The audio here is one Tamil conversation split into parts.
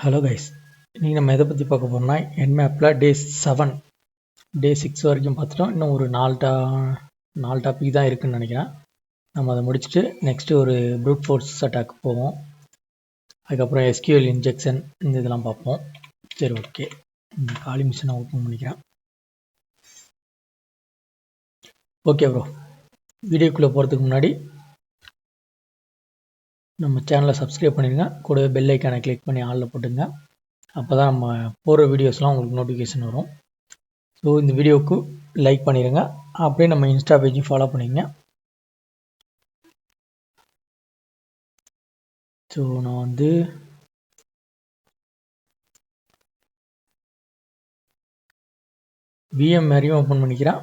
ஹலோ கைஸ், இன்றைக்கி நம்ம எதை பற்றி பார்க்க போகிறோம்னா என்மேப்பில் டே 7 டே 6 வரைக்கும் பார்த்துட்டோம். இன்னும் ஒரு 4 டாபிக் தான் இருக்குதுன்னு நினைக்கிறேன். நம்ம அதை முடிச்சுட்டு நெக்ஸ்ட்டு ஒரு ப்ரூட் ஃபோர்ஸ் அட்டாக் போவோம். அதுக்கப்புறம் எஸ்கியூஎல் இன்ஜெக்ஷன் இந்த இதெல்லாம் பார்ப்போம். சரி, ஓகே. இந்த காலி மிஷினை ஓப்பன் பண்ணிக்கிறேன். ஓகே ப்ரோ, வீடியோக்குள்ளே போகிறதுக்கு முன்னாடி நம்ம சேனலை சப்ஸ்கிரைப் பண்ணிடுங்க. கூடவே பெல் ஐக்கானை கிளிக் பண்ணி ஆளில் போட்டுங்க. அப்போ தான் நம்ம போகிற வீடியோஸ்லாம் உங்களுக்கு நோட்டிஃபிகேஷன் வரும். ஸோ இந்த வீடியோவுக்கு லைக் பண்ணிடுங்க. அப்படியே நம்ம இன்ஸ்டா பேஜையும் ஃபாலோ பண்ணிங்க. ஸோ நான் வந்து விஎம் மாதிரியும் ஓப்பன் பண்ணிக்கிறேன்.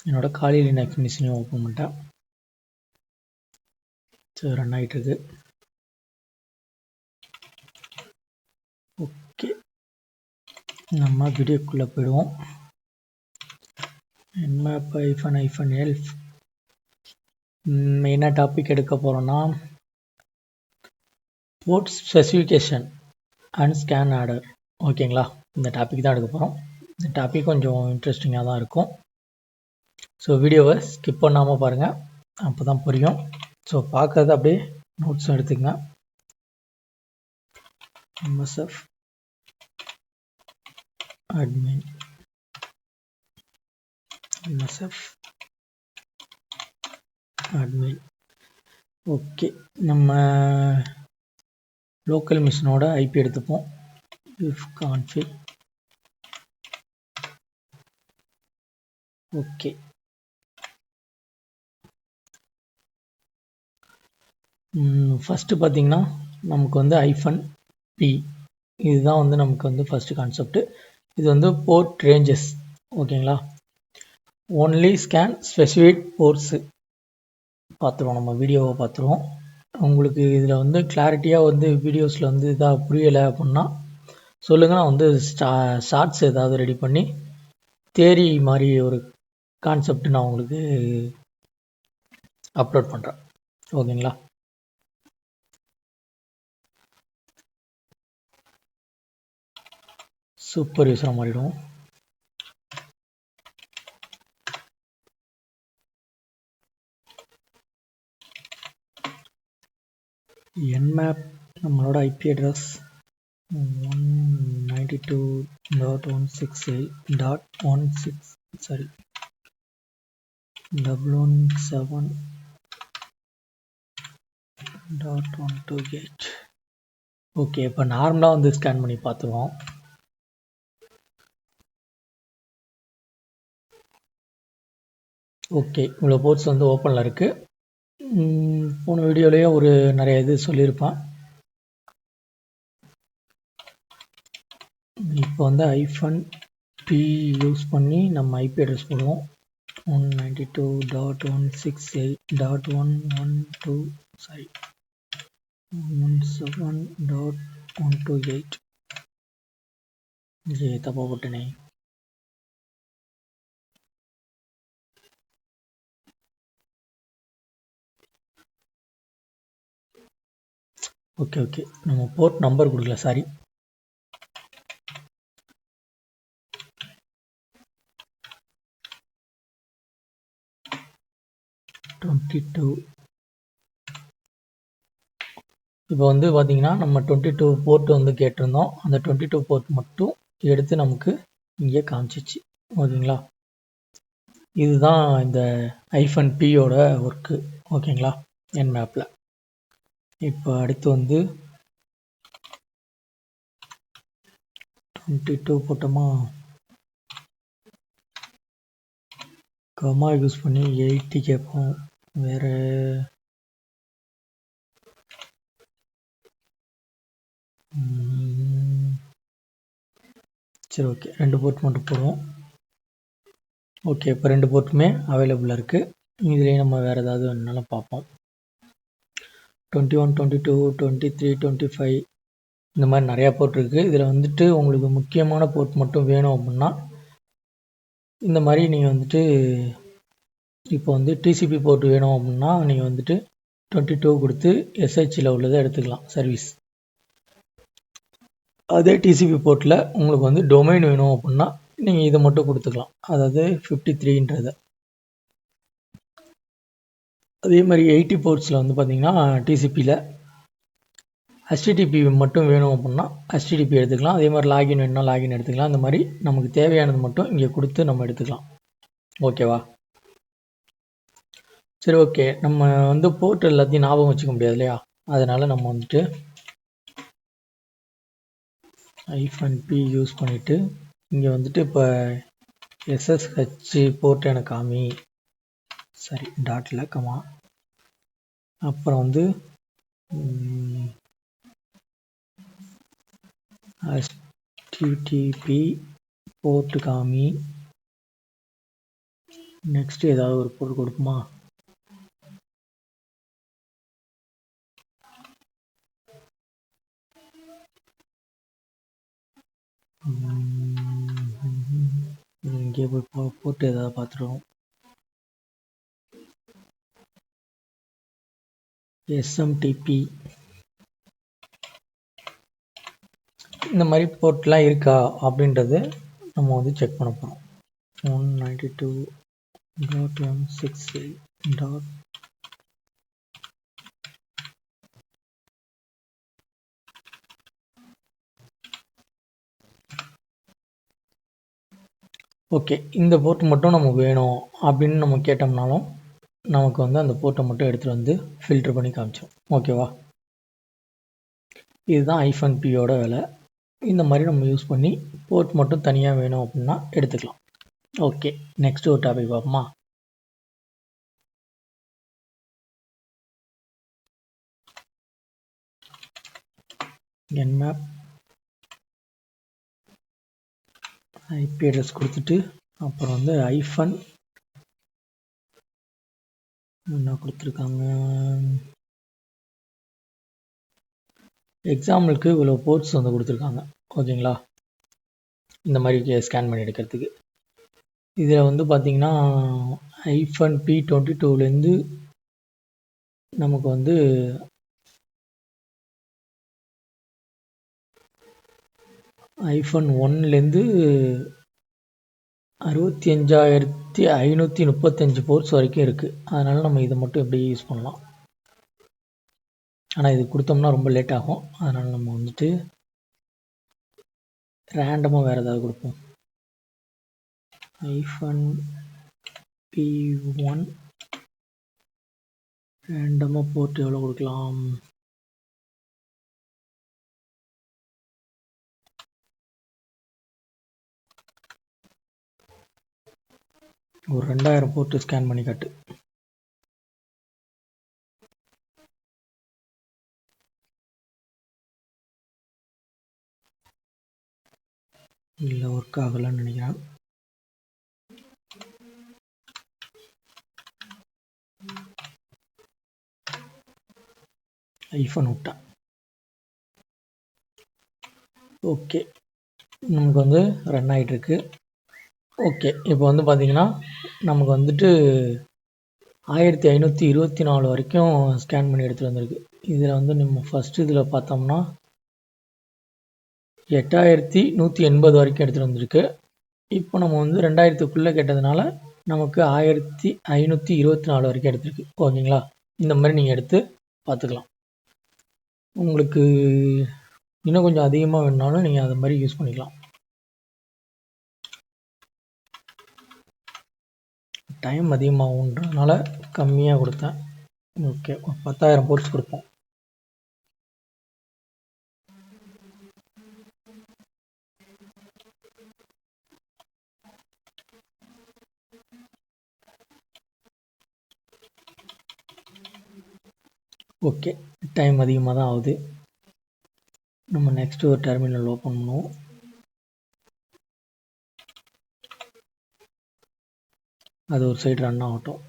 என்னோடய காலி லினக்ஸ் மிஷினையும் ஓப்பன் பண்ணிட்டேன். ஸோ ரன் ஆகிட்டுருக்கு. ஓகே, நம்ம வீடியோக்குள்ளே போயிடுவோம். என்மேப் -elf என்ன டாபிக் எடுக்க போகிறோன்னா port specification and scan order. ஓகேங்களா, இந்த டாபிக் தான் எடுக்க போகிறோம். இந்த டாபிக் கொஞ்சம் இன்ட்ரெஸ்டிங்காக தான் இருக்கும். ஸோ வீடியோவை ஸ்கிப் பண்ணாமல் பாருங்கள், அப்போ தான் புரியும். ஸோ பார்க்குறது அப்படியே நோட்ஸும் எடுத்துக்கங்க. MSF admin MSF admin. Okay, நம்ம லோக்கல் மிஷினோட ஐபி எடுத்துப்போம். if config. ஓகே, ஃபஸ்ட்டு பார்த்தீங்கன்னா நமக்கு வந்து -p இதுதான் வந்து நமக்கு வந்து ஃபஸ்ட்டு கான்செப்ட். இது வந்து போர்ட் ரேஞ்சஸ். ஓகேங்களா, ஒன்லி ஸ்கேன் ஸ்பெசிஃபிக் போர்ட்ஸு பார்த்துருவோம். நம்ம வீடியோவை பார்த்துருவோம். உங்களுக்கு இதில் வந்து கிளாரிட்டியாக வந்து வீடியோஸில் வந்து இதாக புரியலை அப்படின்னா சொல்லுங்கள். நான் வந்து ஷார்ட்ஸ் ஏதாவது ரெடி பண்ணி தேரி மாதிரி ஒரு கான்செப்ட் நான் உங்களுக்கு அப்லோட் பண்ணுறேன். ஓகேங்களா, சூப்பர் யூஸராக மாறிடுவோம். என்மேப் நம்மளோட ஐபி அட்ரஸ் 192.168.117.128. ஓகே, இப்போ நார்மலாக வந்து ஸ்கேன் பண்ணி பார்த்துருவோம். ஓகே, இவ்வளோ போர்ட்ஸ் வந்து ஓப்பனில் இருக்குது. போன வீடியோலேயே ஒரு நிறைய இது சொல்லியிருப்பேன். இப்போ வந்து -p யூஸ் பண்ணி நம்ம ஐபி அட்ரஸ் போடுவோம். 192.168.17.128. இது தப்பாக போட்டேனே. ஓகே ஓகே, நம்ம போர்ட் நம்பர் கொடுக்கல, சாரி. இப்போ வந்து பார்த்தீங்கன்னா நம்ம 22 போர்ட் வந்து கேட்டிருந்தோம். அந்த 22 போர்ட் மட்டும் எடுத்து நமக்கு இங்கே காமிச்சிச்சு. ஓகேங்களா, இதுதான் இந்த -pயோட ஒர்க்கு. ஓகேங்களா, என்மேப்பில். இப்போ அடுத்து வந்து 22 போட்டோமா, கமா யூஸ் பண்ணி 80 கேட்போம். வேறு சரி, ஓகே, 2 போர்ட் மட்டும் போடுவோம். ஓகே, இப்போ 2 போர்ட்டுமே அவைலபிளாக இருக்குது. இதுலேயே நம்ம வேறு ஏதாவது வேணுனாலும் பார்ப்போம். 21, 22, 23, 25 இந்த மாதிரி நிறையா போர்ட் இருக்குது. இதில் வந்துட்டு உங்களுக்கு முக்கியமான போர்ட் மட்டும் வேணும் அப்படின்னா இந்த மாதிரி நீங்கள் வந்துட்டு இப்போ வந்து டிசிபி போர்ட் வேணும் அப்படின்னா நீங்கள் வந்துட்டு 22 கொடுத்து எஸ்ஹெச்சில் உள்ளதை எடுத்துக்கலாம். சர்வீஸ் அதே டிசிபி போர்ட்டில் உங்களுக்கு வந்து டொமைன் வேணும் அப்படின்னா நீங்கள் இதை மட்டும் கொடுத்துக்கலாம், அதாவது 53ன்றதை. அதே மாதிரி 80 போர்ட்ஸில் வந்து பார்த்தீங்கன்னா டிசிபியில் HTTP மட்டும் வேணும் அப்படின்னா HTTP எடுத்துக்கலாம். அதே மாதிரி லாகின் வேணும்னா லாகின் எடுத்துக்கலாம். அந்த மாதிரி நமக்கு தேவையானது மட்டும் இங்கே கொடுத்து நம்ம எடுத்துக்கலாம். ஓகேவா? சரி, ஓகே. நம்ம வந்து போர்ட் எல்லாத்தையும் ஞாபகம் வச்சுக்க முடியாது இல்லையா? அதனால் நம்ம வந்துட்டு -p யூஸ் பண்ணிவிட்டு இங்கே வந்துட்டு இப்போ SSH போர்ட் எனக்கு காமி, சரி டாட்டில் கமா, அப்புறம் வந்து HTTP போர்ட் காமி, நெக்ஸ்ட் ஏதாவது ஒரு போர்ட் கொடுக்குமா? இங்கே போய் போட்டு ஏதாவது பார்த்துருவோம். SMTP இந்த மாதிரி போர்ட்லாம் இருக்கா அப்படின்றது நம்ம வந்து செக் பண்ண போகிறோம். 192.168. ஓகே, இந்த போர்ட் மட்டும் நமக்கு வேணும் அப்படின்னு நம்ம கேட்டோம்னாலும் நமக்கு வந்து அந்த போர்ட்டை மட்டும் எடுத்துகிட்டு வந்து ஃபில்டர் பண்ணி காமிச்சோம். ஓகேவா? இதுதான் -pயோட வேலை. இந்த மாதிரி நம்ம யூஸ் பண்ணி போர்ட் மட்டும் தனியாக வேணும் அப்படின்னா எடுத்துக்கலாம். ஓகே, நெக்ஸ்ட் ஒரு டாபிக் பார்ப்போமா? nmap IP அட்ரஸ் கொடுத்துட்டு அப்புறம் வந்து என்ன கொடுத்துருக்காங்க, எக்ஸாம்பிளுக்கு இவ்வளோ போர்ட்ஸ் வந்து கொடுத்துருக்காங்க. ஓகேங்களா? இந்த மாதிரி ஸ்கேன் பண்ணி எடுக்கிறதுக்கு இதில் வந்து பார்த்திங்கன்னா -p22லேருந்து நமக்கு வந்து -1லேருந்து 65,535 போர்ட்ஸ் வரைக்கும் இருக்குது. அதனால் நம்ம இதை மட்டும் எப்படி யூஸ் பண்ணலாம். ஆனால் இது கொடுத்தோம்னா ரொம்ப லேட் ஆகும். அதனால் நம்ம வந்துட்டு ரேண்டமாக வேறு ஏதாவது கொடுப்போம். -p1 ரேண்டமாக போர்ட் எவ்வளோ கொடுக்கலாம்? ஒரு 2000 போர்ட்டு ஸ்கேன் பண்ணி காட்டு. இல்லை, ஒர்க் ஆகலைன்னு நினைக்கிறேன். ஐஃபோன் விட்டேன். ஓகே, நமக்கு வந்து ரன் ஆகிட்டுருக்கு. ஓகே, இப்போ வந்து பார்த்திங்கன்னா நமக்கு வந்துட்டு 1524 வரைக்கும் ஸ்கேன் பண்ணி எடுத்துகிட்டு வந்திருக்கு. இதில் வந்து நம்ம ஃபஸ்ட்டு இதில் பார்த்தோம்னா 8180 வரைக்கும் எடுத்துகிட்டு வந்திருக்கு. இப்போ நம்ம வந்து 2000க்குள்ளே கேட்டதுனால நமக்கு 1524 வரைக்கும் எடுத்துருக்கு. ஓகேங்களா? இந்த மாதிரி நீங்கள் எடுத்து பார்த்துக்கலாம். உங்களுக்கு இன்னும் கொஞ்சம் அதிகமாக வேணுனாலும் நீங்கள் அது மாதிரி யூஸ் பண்ணிக்கலாம். டைம் அதிகமாகுன்றதுனால கம்மியாக கொடுத்தேன். ஓகே, 10,000 போர்ட்ஸ் கொடுப்போம். ஓகே, டைம் அதிகமாக தான் ஆகுது. நம்ம நெக்ஸ்ட் ஒரு டெர்மினல் ஓப்பன் பண்ணுவோம். அது ஒரு சைடு ரன் ஆகட்டும்.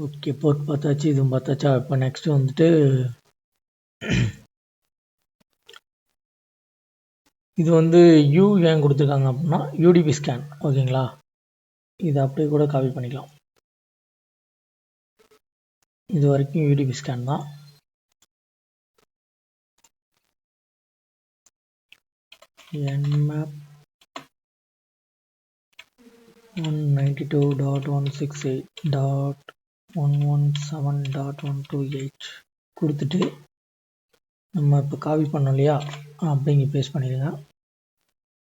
ஓகே, போர்ட் பார்த்தாச்சு, இதுவும் பார்த்தாச்சா. இப்போ நெக்ஸ்ட் வந்துட்டு இது வந்து யூ ஏன் கொடுத்துருக்காங்க அப்படின்னா யூடிபி ஸ்கேன். ஓகேங்களா? இதை அப்படியே கூட காப்பி பண்ணிக்கலாம். இது வரைக்கும் யூடிபி ஸ்கேன் தான். nmap 192.168.117.128 கொடுத்துட்டு நம்ம இப்போ காப்பி பண்ணோம் இல்லையா, அப்படி இங்கே பேஸ்ட் பண்ணிடுங்க.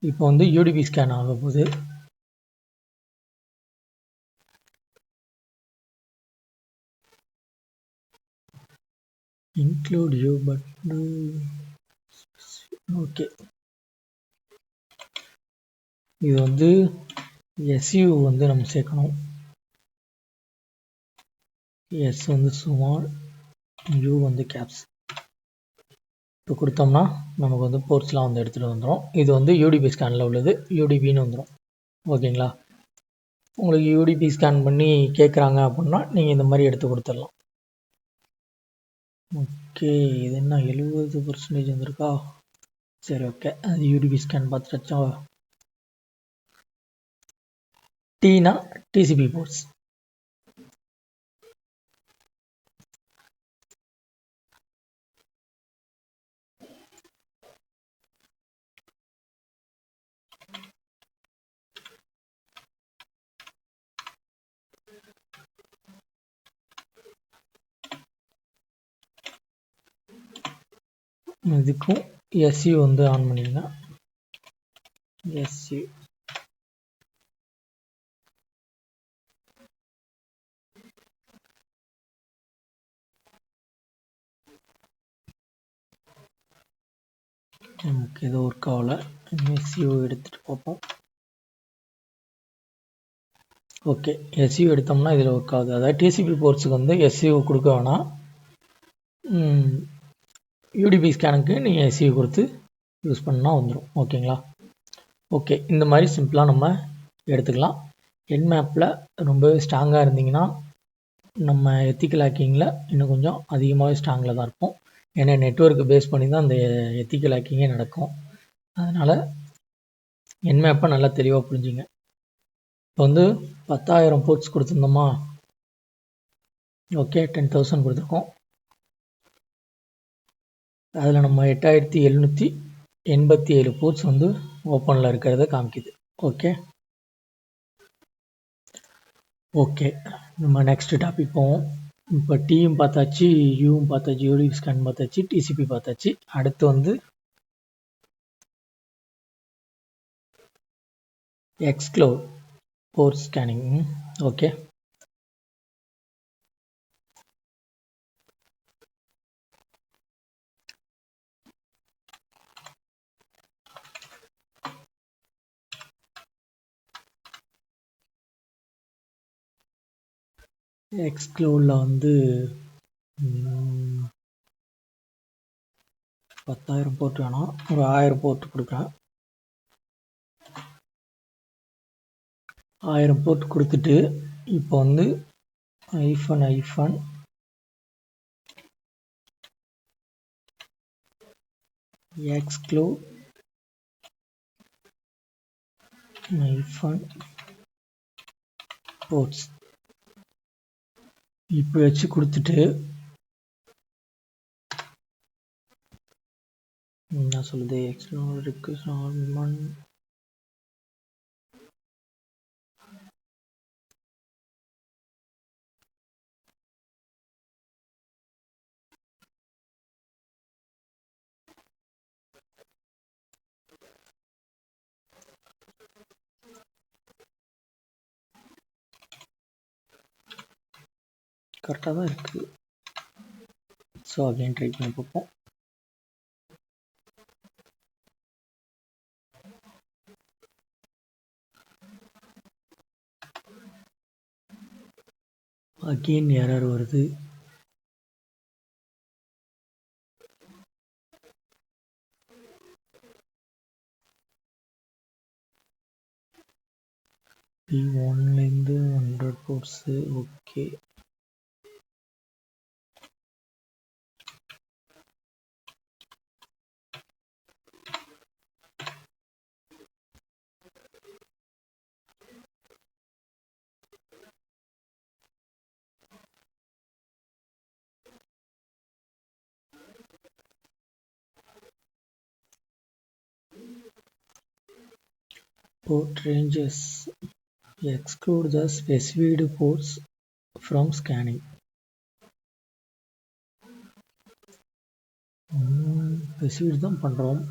இப்போ வந்து யூடிபி ஸ்கேன் ஆக போகுது. include you but okay. இது வந்து SU வந்து நம்ம சேர்க்கணும். S வந்து ஸ்மால், U வந்து கேப்ஸ். இப்போ கொடுத்தோம்னா நமக்கு வந்து போர்ட்ஸ்லாம் வந்து எடுத்துகிட்டு வந்துடும். இது வந்து யூடிபி ஸ்கேனில் உள்ளது, யூடிபின்னு வந்துடும். ஓகேங்களா? உங்களுக்கு யூடிபி ஸ்கேன் பண்ணி கேட்குறாங்க அப்படின்னா நீங்கள் இந்த மாதிரி எடுத்து கொடுத்துடலாம். ஓகே, இது என்ன 70% வந்திருக்கா? சரி, ஓகே. அது யூடிபி ஸ்கேன் பார்த்துட்டா. டீனா டிசிபி போர்ட்ஸ். இதுக்கும் SU வந்து ஆன் பண்ணிடுங்க. SU நமக்கு இது ஒர்க் ஆகல. SU எடுத்துகிட்டு பார்ப்போம். ஓகே, SU எடுத்தோம்னா இதில் ஒர்க் ஆகுது. அதாவது டிசிபி போர்ட்ஸுக்கு வந்து SU கொடுக்க வேணாம், யூடிபி ஸ்கேனுக்கு நீங்கள் SU கொடுத்து யூஸ் பண்ணால் வந்துடும். ஓகேங்களா? ஓகே, இந்த மாதிரி சிம்பிளாக நம்ம எடுத்துக்கலாம். nmapல ரொம்பவே ஸ்ட்ராங்காக இருந்தீங்கன்னா நம்ம எத்திக்கல் ஹேக்கிங்கில் இன்னும் கொஞ்சம் அதிகமாகவே ஸ்ட்ராங்கில் தான் இருப்போம். ஏன்னா நெட்வொர்க்கை பேஸ் பண்ணி தான் அந்த எத்திக்கல் ஹேக்கிங்கே நடக்கும். அதனால் nmapை நல்லா தெளிவாக புரிஞ்சுங்க. இப்போ வந்து 10,000 போர்ட்ஸ் கொடுத்துருந்தோமா? ஓகே, 10,000 கொடுத்துருக்கோம். அதில் நம்ம 8,787 போர்ட்ஸ் வந்து ஓப்பனில் இருக்கிறத காமிக்குது. ஓகே ஓகே, நம்ம நெக்ஸ்ட் டாபிக் போவோம். இப்போ டீயும் பார்த்தாச்சு, யூவும் பார்த்தாச்சு, யூடிபி ஸ்கேன் பார்த்தாச்சு, டிசிபி பார்த்தாச்சு. அடுத்து வந்து எக்ஸ்க்ளோர் போர்ட் ஸ்கேனிங். ஓகே, எக்ஸ்க்ளோரில் வந்து 10,000 போர்ட் வேணாம், ஒரு 1000 போர்ட் கொடுக்குறேன். 1000 போர்ட் கொடுத்துட்டு இப்போ வந்து ஐஃபன் எக்ஸ்க்ளோர் போர்ட்ஸ் இப்போ வச்சு கொடுத்துட்டு என்ன சொல்லுது, எக்ஸ்க்ளோர் ரிக்வெஸ்ட் நார்மல் கரெக்டாக தான் இருக்குது. ஸோ அகைன் ட்ரை பண்ணி பார்ப்போம். அகெயின் எரர் வருது. P1லேருந்து 100 boards. Okay, port ranges exclude the specified ports from scanning. specified தான் பண்றோம்.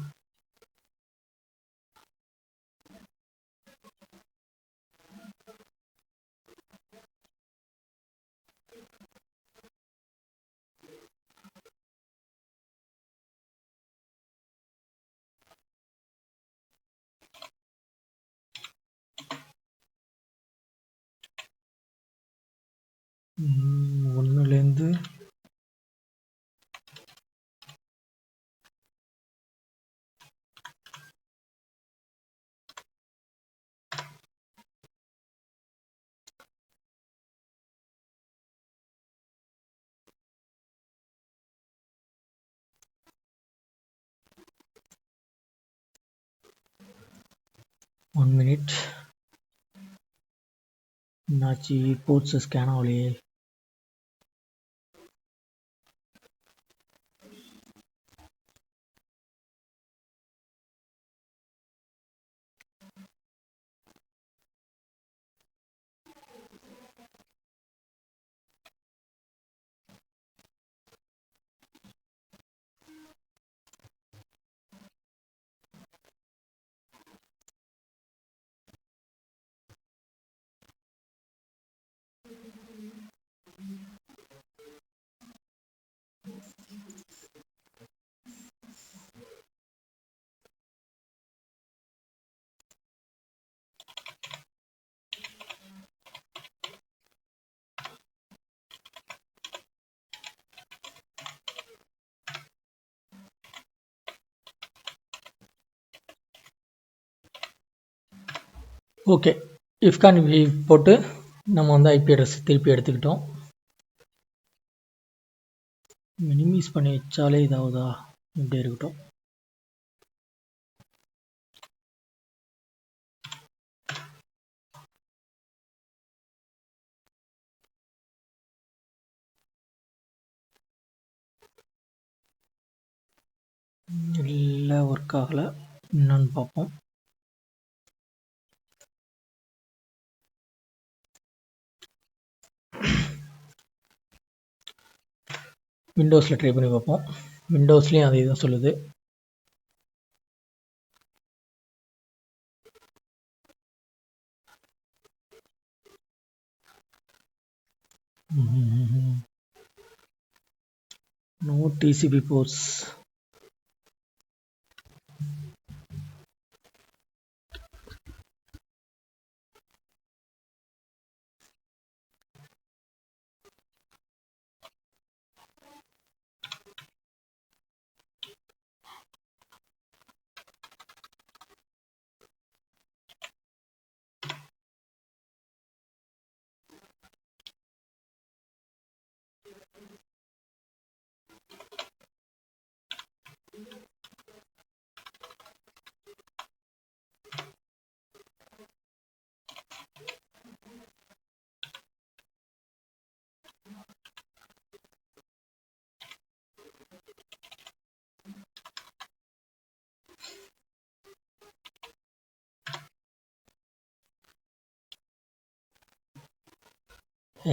ஒன்னுலேருந்து 1 minute. என்னாச்சு போர்ட்ஸ் ஸ்கேன் ஆகலையே. ஓகே, இஃப்கான் போட்டு நம்ம வந்து ஐபி அட்ரஸ் திருப்பி எடுத்துக்கிட்டோம். மினிமைஸ் பண்ணி வச்சாலே இதாகுதா? இப்படி இருக்கட்டும். இல்லை, ஒர்க் ஆகலை. என்னன்னு பார்ப்போம். விண்டோஸில் ட்ரை பண்ணி பார்ப்போம். விண்டோஸ்லேயும் அதே தான் சொல்லுது. No TCP ports.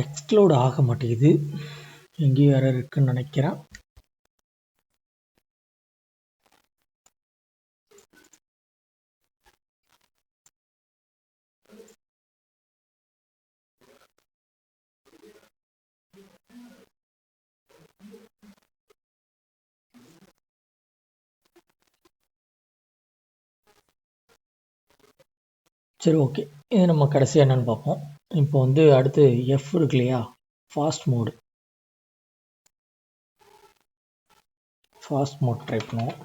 எக்ஸ்க்ளூட் ஆக மாட்டேங்குது. எங்கேயும் வேற இருக்குன்னு நினைக்கிறேன். சரி, ஓகே. இது நம்ம கடைசியாக என்னென்னு பார்ப்போம். இப்போ வந்து அடுத்து எஃப் இருக்கு இல்லையா, fast mode. Fast mode try பண்ணுவோம்.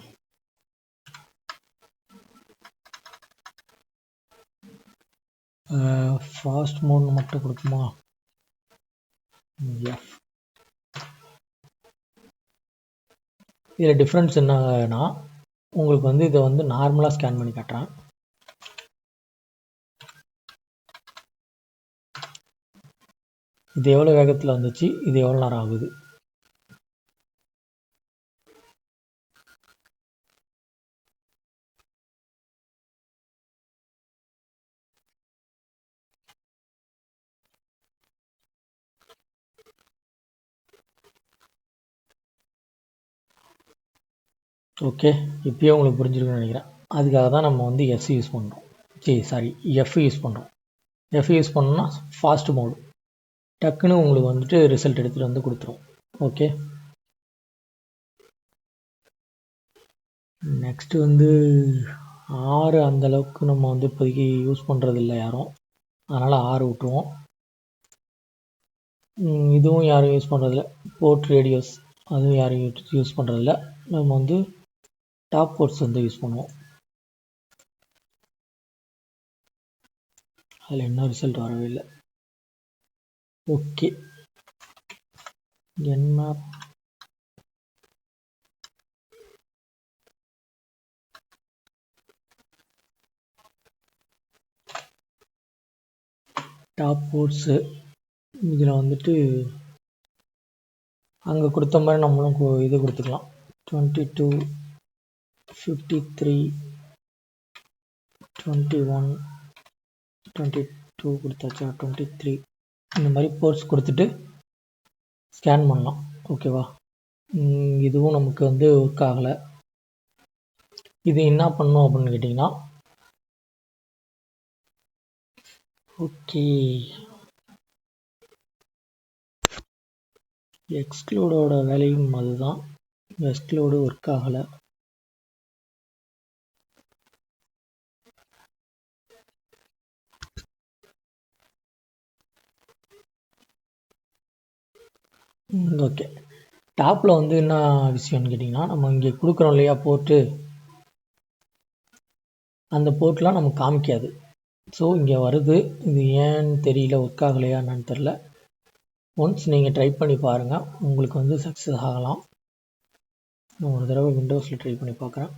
ஃபாஸ்ட் மோட் மட்டும் கொடுக்குமா? எஃப். இதில் டிஃப்ரென்ஸ் என்னன்னா, உங்களுக்கு வந்து இதை வந்து நார்மலாக ஸ்கேன் பண்ணி காட்டுறேன். இது எவ்வளோ வேகத்தில் வந்துச்சு, இது எவ்வளோ நேரம் ஆகுது. ஓகே, இப்போயே உங்களுக்கு புரிஞ்சிருக்குன்னு நினைக்கிறேன். அதுக்காக தான் நம்ம வந்து எஸ் யூஸ் பண்ணுறோம். எஃப் யூஸ் பண்ணுறோம். எஃப் யூஸ் பண்ணோம்னா ஃபாஸ்ட் மோடு, டக்குன்னு உங்களுக்கு வந்துட்டு ரிசல்ட் எடுத்துகிட்டு வந்து கொடுத்துரும். ஓகே, நெக்ஸ்ட்டு வந்து ஆறு அந்தளவுக்கு நம்ம வந்து இப்போதைக்கு யூஸ் பண்ணுறதில்ல யாரும், அதனால் ஆறு விட்டுருவோம். இதுவும் யாரும் யூஸ் பண்ணுறதில்ல. போர்ட் ரேடியோஸ் அதுவும் யாரும் யூஸ் பண்ணுறதில்ல. நம்ம வந்து டாப் போர்ட்ஸ் வந்து யூஸ் பண்ணுவோம். அதில் என்ன ரிசல்ட் வரவே இல்லை. ஓகே, என்மேப் டாப் போர்ட்ஸு இதில் வந்துட்டு அங்கே கொடுத்த மாதிரி நம்மளும் இது கொடுத்துக்கலாம். 22, 53, 21, 22 கொடுத்தாச்சா, 23 இந்த மாதிரி போர்ட்ஸ் கொடுத்துட்டு ஸ்கேன் பண்ணலாம். ஓகேவா, இதுவும் நமக்கு வந்து ஒர்க் ஆகலை. இது என்ன பண்ணணும் அப்படின்னு கேட்டிங்கன்னா, ஓகே எக்ஸ்க்ளூடோட வேலையும் அதுதான். எக்ஸ்க்ளூடு ஒர்க் ஆகலை. ஓகே, டாப்பில் வந்து என்ன விஷயம்னு கேட்டிங்கன்னா, நம்ம இங்கே கொடுக்குறோம் இல்லையா போர்ட்டு, அந்த போர்ட்லாம் நமக்கு காமிக்காது. ஸோ இங்கே வருது, இது ஏன்னு தெரியல, ஒர்க் ஆகலையா என்னன்னு தெரில. ஒன்ஸ் நீங்கள் ட்ரை பண்ணி பாருங்கள், உங்களுக்கு வந்து சக்ஸஸ் ஆகலாம். நான் ஒரு தடவை விண்டோஸில் ட்ரை பண்ணி பார்க்குறேன்.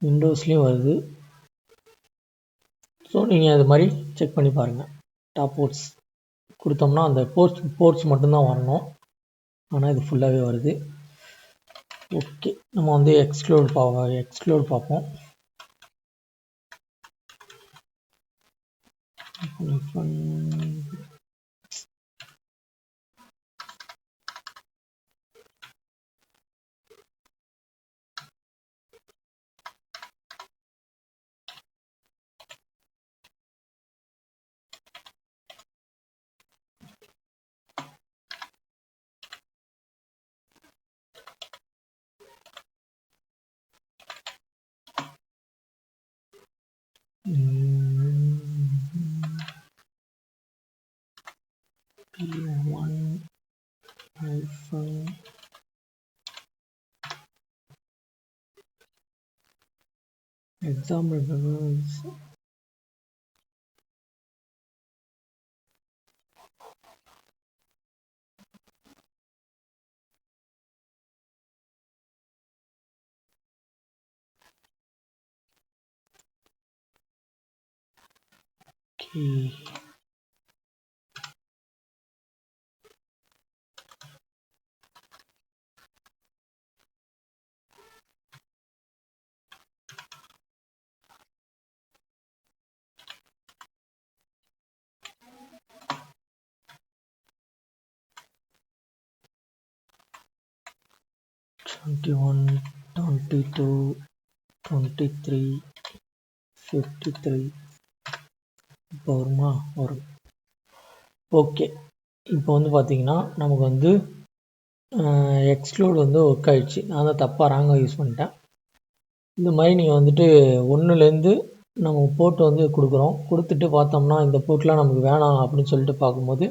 விண்டோஸ்லேயும் வருது. ஸோ நீங்கள் அது மாதிரி செக் பண்ணி பாருங்கள். டாப் போர்ட்ஸ் கொடுத்தோம்னா அந்த போர்ட்ஸ் மட்டும்தான் வரணும், ஆனால் இது ஃபுல்லாகவே வருது. ஓகே, நம்ம வந்து எக்ஸ்க்ளூட் பார்ப்போம். P1 hyphen example bubbles. Okay. 21, 22, 23, 53 இப்போ வருமா, வரும். ஓகே, இப்போ வந்து பார்த்தீங்கன்னா நமக்கு வந்து எக்ஸ்க்ளூட் வந்து ஒர்க் ஆகிடுச்சு. நான் தான் தப்பாக ராங்காக யூஸ் பண்ணிட்டேன். இந்த மாதிரி நீங்கள் வந்துட்டு ஒன்றுலேருந்து நம்ம போர்ட் வந்து கொடுத்துட்டு பார்த்தோம்னா இந்த போர்ட்லாம் நமக்கு வேணாம் அப்படின்னு சொல்லிட்டு பார்க்கும்போது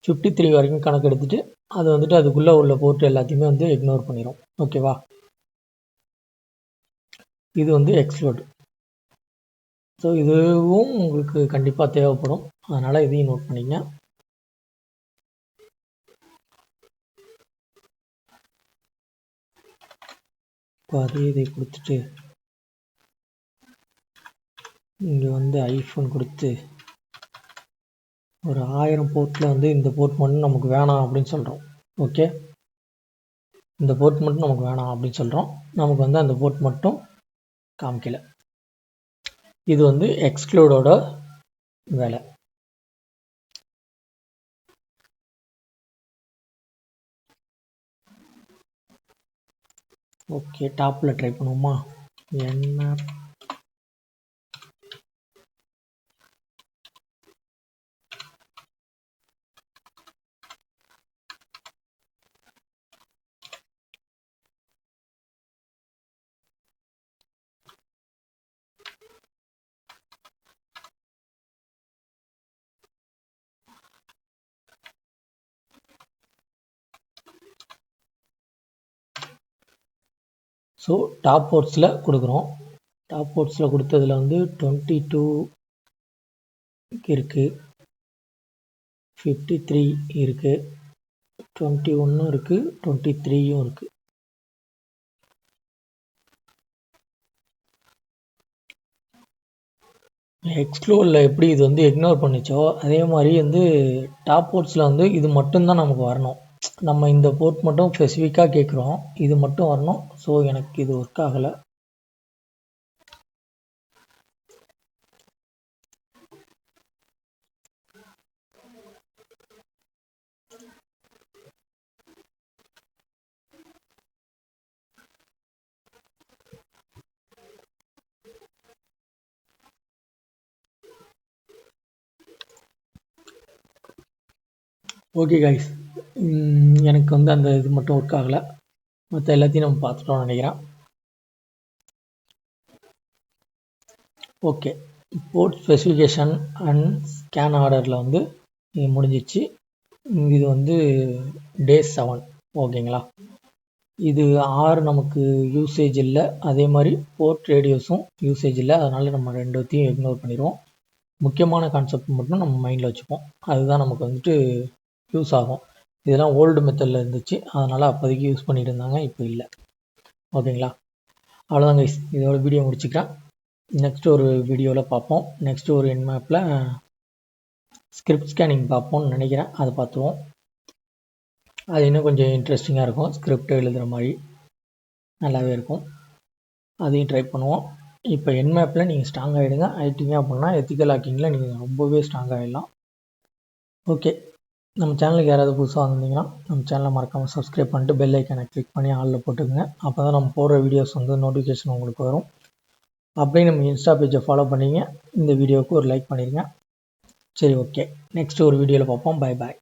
53 வரைக்கும் கணக்கு எடுத்துகிட்டு அது வந்துட்டு அதுக்குள்ளே உள்ள போர்ட் எல்லாத்தையுமே வந்து இக்னோர் பண்ணிடும். ஓகேவா, இது வந்து எக்ஸ்க்ளூட். ஸோ இதுவும் உங்களுக்கு கண்டிப்பாக தேவைப்படும், அதனால் இதையும் நோட் பண்ணிங்க. இப்போ அதே இதை கொடுத்துட்டு இங்கே வந்து ஐஃபோன் கொடுத்து ஒரு 1000 போர்ட்டில் வந்து இந்த போர்ட் மட்டும் நமக்கு வேணாம் அப்படின்னு சொல்கிறோம். ஓகே, இந்த போர்ட் மட்டும் நமக்கு வேணாம் அப்படின்னு சொல்கிறோம். நமக்கு வந்து அந்த போர்ட் மட்டும் காமிக்கல. இது வந்து எக்ஸ்க்ளூடோட வேலை. ஓகே, டாப்பில் ட்ரை பண்ணுவோமா? என்ன ஸோ டாப் போர்ட்ஸில் கொடுக்குறோம். டாப் போர்ட்ஸில் கொடுத்ததில் வந்து 22 இருக்குது, 53 இருக்குது, 21 இருக்குது, 23யும் இருக்குது. எக்ஸ்க்ளூடில் எப்படி இது வந்து இக்னோர் பண்ணிச்சோ அதே மாதிரி வந்து டாப் போர்ட்ஸில் வந்து இது மட்டும்தான் நமக்கு வரணும். நம்ம இந்த போர்ட் மட்டும் ஸ்பெசிஃபிக்காக கேட்குறோம், இது மட்டும் வரணும். ஸோ எனக்கு இது ஒர்க் ஆகலை. ஓகே கைஸ், எனக்கு வந்து அந்த இது மட்டும் ஒர்க் ஆகலை. மற்ற எல்லாத்தையும் நம்ம பார்த்துட்டோம்னு நினைக்கிறேன். Okay, port specification and scan ஆர்டரில் வந்து இது முடிஞ்சிச்சு. இது வந்து டே 7. ஓகேங்களா? இது 6 நமக்கு யூசேஜ் இல்லை, அதே மாதிரி போர்ட் ரேடியோஸும் யூசேஜ் இல்லை. அதனால் நம்ம ரெண்டுத்தையும் இக்னோர் பண்ணிடுவோம். முக்கியமான கான்செப்ட் மட்டும் நம்ம மைண்டில் வச்சுப்போம். அதுதான் நமக்கு வந்துட்டு யூஸ் ஆகும். இதெல்லாம் ஓல்டு மெத்தடில் இருந்துச்சு, அதனால் அப்போதைக்கு யூஸ் பண்ணிட்டு இருந்தாங்க, இப்போ இல்லை. ஓகேங்களா? அவ்வளோதான் கைஸ், இதோட வீடியோ முடிச்சுக்கிறேன். நெக்ஸ்ட் ஒரு வீடியோவில் பார்ப்போம். நெக்ஸ்ட் ஒரு என்மேப்பில் ஸ்கிரிப்ட் ஸ்கேனிங் பார்ப்போம்னு நினைக்கிறேன். அதை பார்த்துருவோம். அது இன்னும் கொஞ்சம் இன்ட்ரெஸ்டிங்காக இருக்கும். ஸ்கிரிப்ட் எழுதுகிற மாதிரி நல்லாவே இருக்கும். அதையும் ட்ரை பண்ணுவோம். இப்போ என்மேப்பில் நீங்கள் ஸ்ட்ராங் ஆகிடுங்க. ஆகிட்டீங்க அப்படின்னா எத்திக்கல் ஹேக்கிங்கில் நீங்கள் ரொம்பவே ஸ்ட்ராங் ஆகிடலாம். ஓகே, நம்ம சேனலுக்கு யாராவது புதுசாக வந்திருந்தீங்கன்னா நம்ம சேனலை மறக்காமல் சப்ஸ்கிரைப் பண்ணிட்டு பெல் ஐக்கானை கிளிக் பண்ணி ஆளில் போட்டுக்கோங்க. அப்போ தான் நம்ம போடுற வீடியோஸ் வந்து நோட்டிஃபிகேஷன் உங்களுக்கு வரும். அப்படியே நம்ம இன்ஸ்டா பேஜை ஃபாலோ பண்ணிங்க. இந்த வீடியோவுக்கு ஒரு லைக் பண்ணிடுங்க. சரி, ஓகே, நெக்ஸ்ட் ஒரு வீடியோவில் பார்ப்போம். Bye bye.